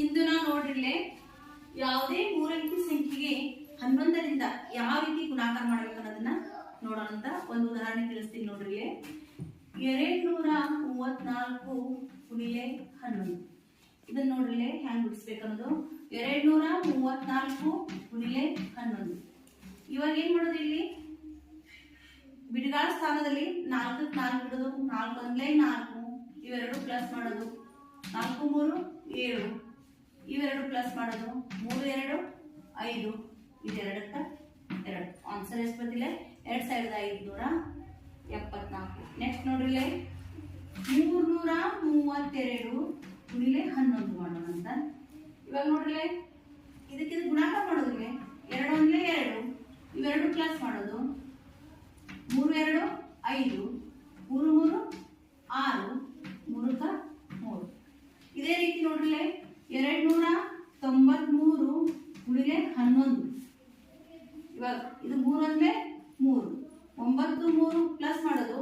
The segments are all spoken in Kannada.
ಇಂದು ನಾವು ನೋಡ್ರಿಲ್ಲೇ ಯಾವುದೇ ಮೂರಂಕಿ ಸಂಖ್ಯೆಗೆ 11ರಿಂದ ಯಾವ ರೀತಿ ಗುಣಾಕಾರ ಮಾಡ್ಬೇಕು ಅನ್ನೋದನ್ನ ನೋಡೋಣ ಅಂತ ಒಂದು ಉದಾಹರಣೆ ತಿಳಿಸ್ತೀನಿ ನೋಡ್ರಿಲ್ಲೇ. 234 ಗುಣಿಲೆ 11 ಇದನ್ನ ನೋಡ್ರಿಲ್ಲೇ ಹ್ಯಾಂಗ್ ಬಿಡಿಸ್ಬೇಕು ಅನ್ನೋದು. 234 ಗುಣಿಲೆ 11. ಇವಾಗ ಏನ್ ಮಾಡೋದು, ಇಲ್ಲಿ ಬಿಡಿಗಾಳ ಸ್ಥಾನದಲ್ಲಿ 4 4 ಇಡೋದು, 4 1 4 ಇವೆರಡು ಪ್ಲಸ್ ಮಾಡೋದು, 4 3 7 ಇವೆರಡು ಪ್ಲಸ್ ಮಾಡೋದು, 3 2 5 ಇದೆರಡಕ್ಕ 2. ಆನ್ಸರ್ ಎಷ್ಟು ಬಂದಿಲ್ಲ? 2574. ನೆಕ್ಸ್ಟ್ ನೋಡ್ರಿ 332 ಗುಣಿಲೆ 11 ಮಾಡೋಣ ಅಂತ. ಇವಾಗ ನೋಡ್ರಿ ಇದಕ್ಕೆ ಗುಣಾಕಾರ ಮಾಡೋದಿಲ್ಲ. 2 1 2 ಇವೆರಡು ಪ್ಲಸ್ ಮಾಡೋದು, 3 2 5 3 3 6 3ಕ 3. ಇದೇ ರೀತಿ ನೋಡ್ರಿ 293 ಗುಣಿಲೆ 11. ಇವಾಗ ಇದು 3 1 3 9 3 ಪ್ಲಸ್ ಮಾಡೋದು,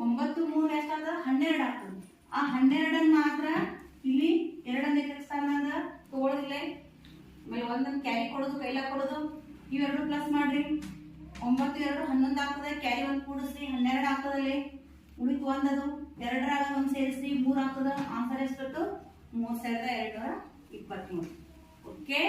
9 3 ಎಷ್ಟಾದ 12 ಆಗ್ತದೆ. ಆ 12 ಮಾತ್ರ ಇಲ್ಲಿ 2 ಸ್ಥಾನದ ತಗೊಳ್ಳೋದಿಲ್ಲ. ಆಮೇಲೆ ಒಂದನ್ನು ಕ್ಯಾರಿ ಕೊಡೋದು, ಕೈಲ ಕೊಡೋದು, ಇವೆರಡು ಪ್ಲಸ್ ಮಾಡ್ರಿ. 9 2 11 ಆಗ್ತದೆ. ಕ್ಯಾರಿ 1 ಕೂಡಿಸ್ರಿ 12 ಆಗ್ತದಲ್ಲಿ. ಉಳಿತು ಒಂದದು 2ರಾಗ 1 ಸೇರಿಸ್ರಿ 3 ಆಗ್ತದ. ಆನ್ಸರ್ ಎಷ್ಟು? 3223. ಓಕೆ.